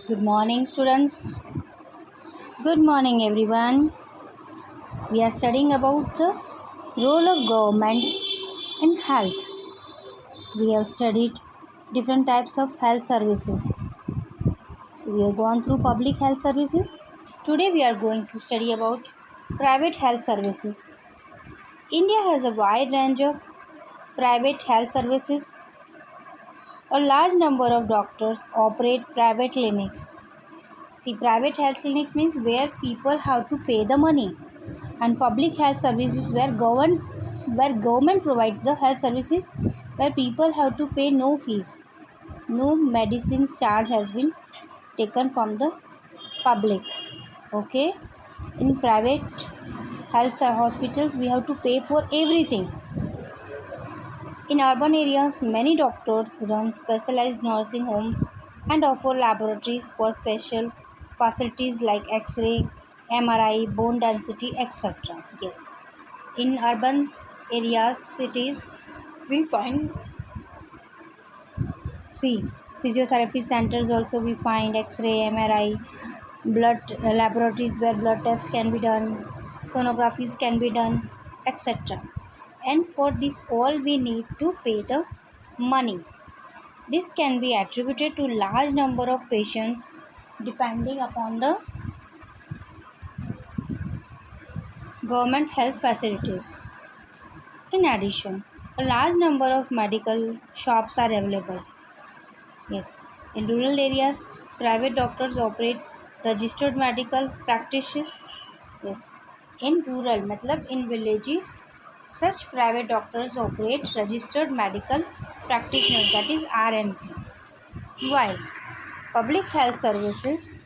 Good morning, students. Good morning, everyone. We are studying about the role of government in health. We have studied different types of health services. So, we have gone through public health services. Today, we are going to study about private health services. India has a wide range of private health services. A large number of doctors operate private clinics. See, private health clinics means where people have to pay the money, and public health services where government provides the health services where people have to pay no fees. No medicines charge has been taken from the public. Okay, in private hospitals we have to pay for everything. In urban areas, many doctors run specialized nursing homes and offer laboratories for special facilities like X-ray, MRI, bone density, etc. Yes, in urban areas, cities, we find see physiotherapy centers. Also, we find X-ray, MRI, blood laboratories where blood tests can be done, sonographies can be done, etc. And for this all, we need to pay the money. This can be attributed to large number of patients depending upon the government health facilities. In addition, a large number of medical shops are available. Yes, in rural areas, private doctors operate registered medical practices. Yes, in rural, matlab in villages, such private doctors operate registered medical practitioners, that is RMP. While public health services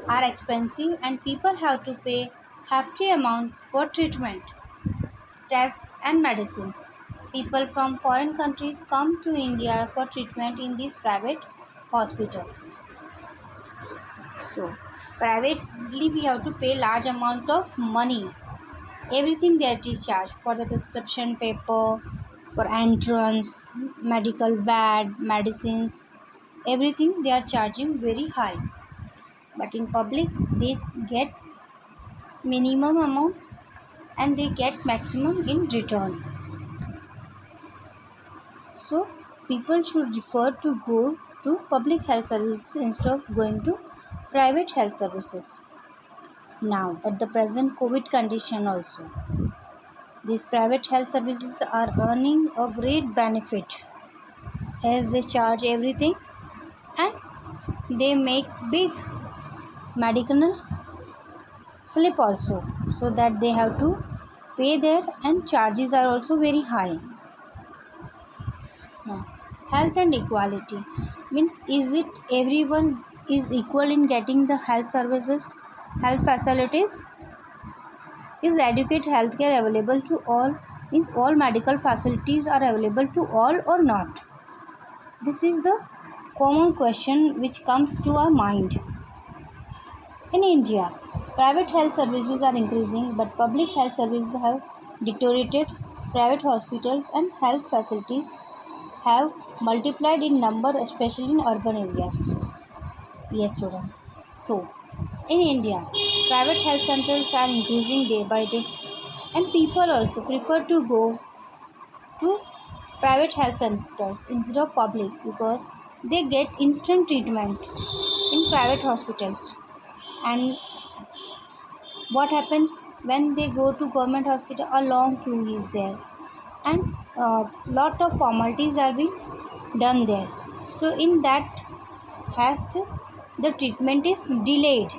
are expensive and people have to pay hefty amount for treatment, tests and medicines. People from foreign countries come to India for treatment in these private hospitals. So, privately we have to pay large amount of money. Everything that is charged for the prescription paper, for entrance, medical bed, medicines, everything they are charging very high. But in public they get minimum amount and they get maximum in return. So people should refer to go to public health services instead of going to private health services. Now at the present COVID condition also, these private health services are earning a great benefit as they charge everything and they make big medical slip also, so that they have to pay there and charges are also very high. Now, health and equality means, is it everyone is equal in getting the health services, health facilities? Is adequate healthcare available to all? Means all medical facilities are available to all or not? This is the common question which comes to our mind. In India, private health services are increasing, but public health services have deteriorated. Private hospitals and health facilities have multiplied in number, especially in urban areas. Yes, students. So, in India, private health centers are increasing day by day, and people also prefer to go to private health centers instead of public because they get instant treatment in private hospitals. And what happens when they go to government hospital? A long queue is there, and lot of formalities are being done there. So in that haste, the treatment is delayed.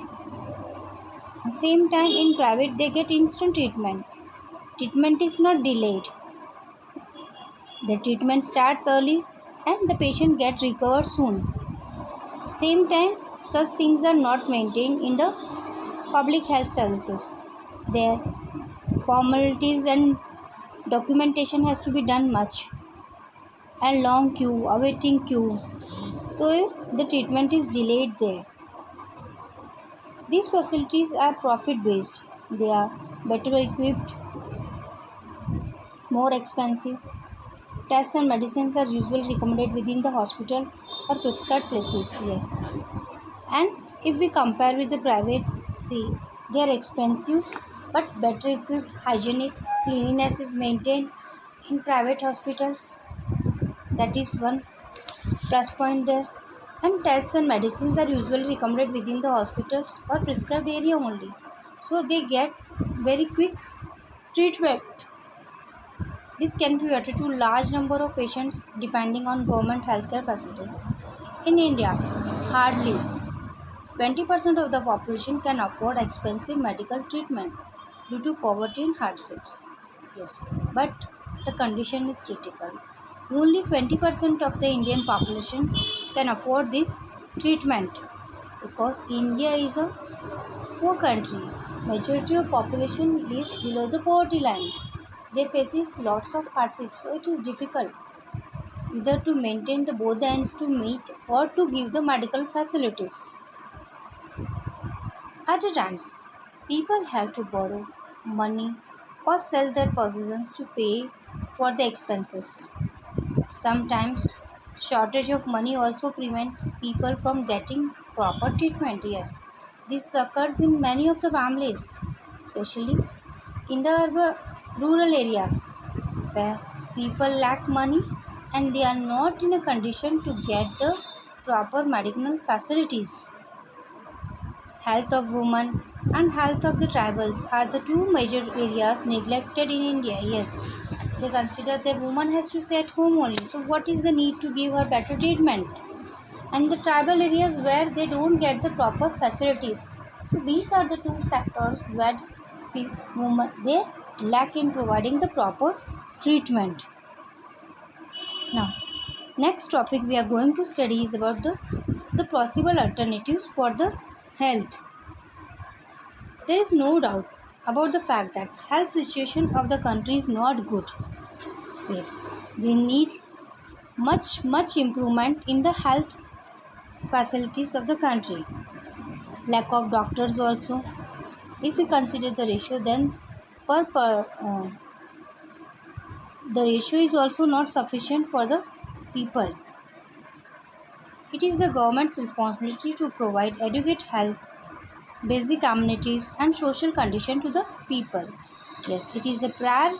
Same time in private they get instant treatment. Treatment is not delayed. The treatment starts early and the patient get recovered soon. Same time, such things are not maintained in the public health services. Their formalities and documentation has to be done much, and long queue, awaiting queue. So the treatment is delayed there. These facilities are profit based. They are better equipped, more expensive, Tests and medicines are usually recommended within the hospital or prescribed places. Yes. And if we compare with the private, see, they are expensive but better equipped, hygienic, cleanliness is maintained in private hospitals. That is one plus point there. And tests and medicines are usually recommended within the hospitals or prescribed area only. So they get very quick treatment. This can be catered to large number of patients depending on government healthcare facilities. In India, hardly 20% of the population can afford expensive medical treatment due to poverty and hardships. Yes, but the condition is critical. Only 20% of the Indian population can afford this treatment because India is a poor country. Majority of population lives below the poverty line. They faces lots of hardships, so it is difficult either to maintain the both ends to meet or to give the medical facilities. At times, people have to borrow money or sell their possessions to pay for the expenses. Sometimes, shortage of money also prevents people from getting proper treatment. Yes, this occurs in many of the families, especially in the rural areas where people lack money and they are not in a condition to get the proper medical facilities. Health of women and health of the tribals are the two major areas neglected in India. Yes, they consider the woman has to stay at home only. So, what is the need to give her better treatment? And the tribal areas where they don't get the proper facilities. So, these are the two sectors where women they lack in providing the proper treatment. Now, next topic we are going to study is about the possible alternatives for the health. There is no doubt about the fact that health situation of the country is not good. Yes, we need much improvement in the health facilities of the country. Lack of doctors also. If we consider the ratio, then the ratio is also not sufficient for the people. It is the government's responsibility to provide adequate health, basic amenities, and social condition to the people. Yes, it is a prior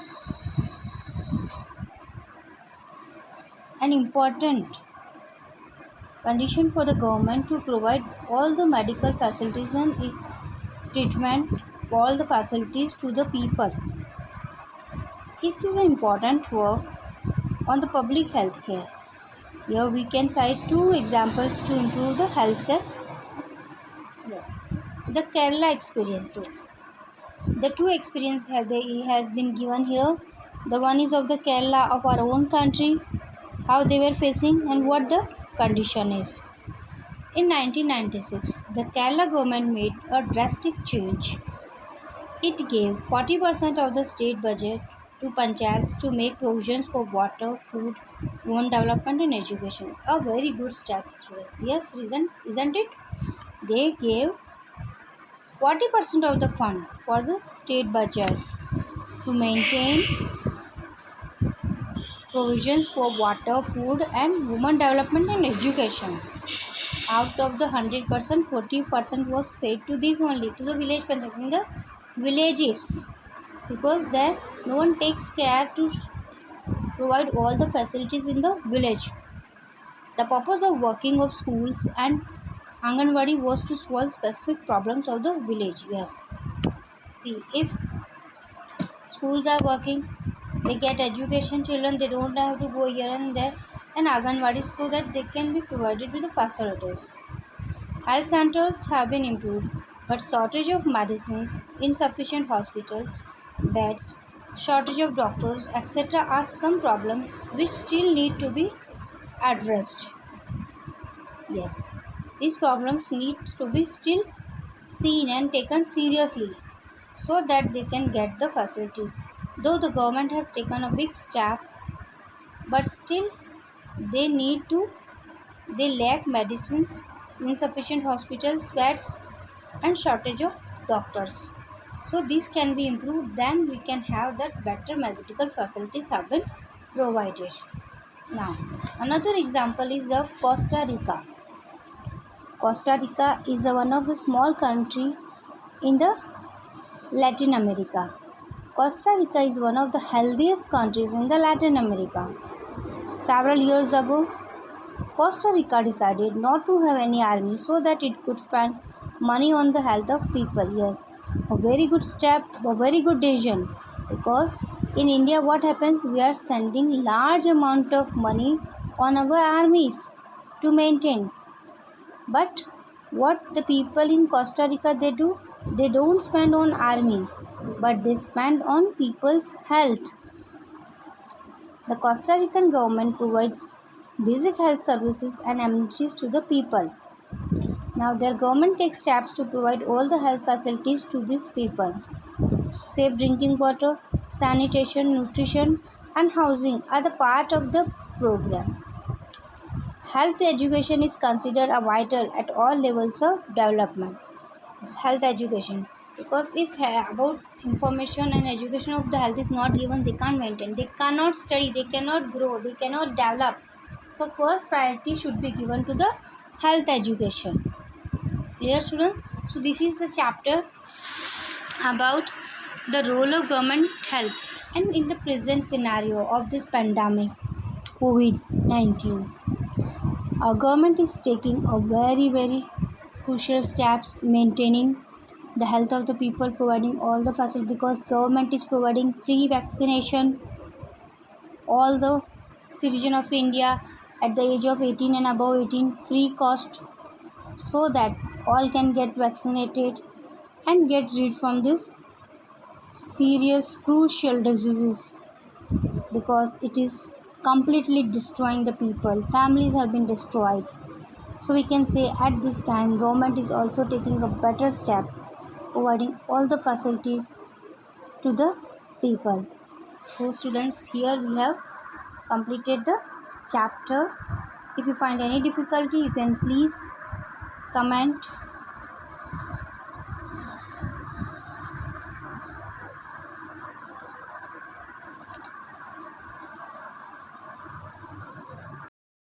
and important condition for the government to provide all the medical facilities and treatment for all the facilities to the people. It is an important work on the public health care. Here we can cite two examples to improve the healthcare. Yes, the Kerala experiences. The two experience has been given here. The one is of the Kerala of our own country, how they were facing and what the condition is. In 1996, the Kerala government made a drastic change. It gave 40% of the state budget to panchayats to make provisions for water, food, women development and education. A very good step, students. Yes, reason isn't it? They gave 40% of the fund for the state budget to maintain provisions for water, food and women development and education. Out of the 100%, 40% was paid to this only, to the village panchayats in the villages, because there no one takes care to provide all the facilities in the village. The purpose of working of schools and Anganwadi was to solve specific problems of the village. Yes. See, if schools are working, they get education, children, they don't have to go here and there, and Anganwadi so that they can be provided with the facilities. Health centers have been improved, but shortage of medicines, insufficient hospitals, beds, shortage of doctors, etc. are some problems which still need to be addressed. Yes, these problems need to be still seen and taken seriously so that they can get the facilities. Though the government has taken a big step, but still they need to, they lack medicines, insufficient hospitals, beds and shortage of doctors. So this can be improved, then we can have that better medical facilities have been provided. Now, another example is of Costa Rica. Costa Rica is one of the small country in the Latin America. Costa Rica is one of the healthiest countries in the Latin America. Several years ago, Costa Rica decided not to have any army so that it could spend money on the health of people. Yes, a very good step, a very good decision. Because in India, what happens? We are sending large amount of money on our armies to maintain. But what the people in Costa Rica they do? They don't spend on army, but they spend on people's health. The Costa Rican government provides basic health services and amenities to the people. Now their government takes steps to provide all the health facilities to these people. Safe drinking water, sanitation, nutrition and housing are the part of the program. Health education is considered a vital at all levels of development. It's health education, because if about information and education of the health is not given, they can't maintain, they cannot study, they cannot grow, they cannot develop. So first priority should be given to the health education. Clear, students? So this is the chapter about the role of government health, and in the present scenario of this pandemic COVID-19, our government is taking a very crucial steps maintaining the health of the people, providing all the facilities, because government is providing free vaccination all the citizen of India at the age of 18 and above 18, free cost, so that all can get vaccinated and get rid from this serious crucial diseases, because it is completely destroying the people. Families have been destroyed. So we can say at this time government is also taking a better step, providing all the facilities to the people. So students, here we have completed the chapter. If you find any difficulty, you can please comment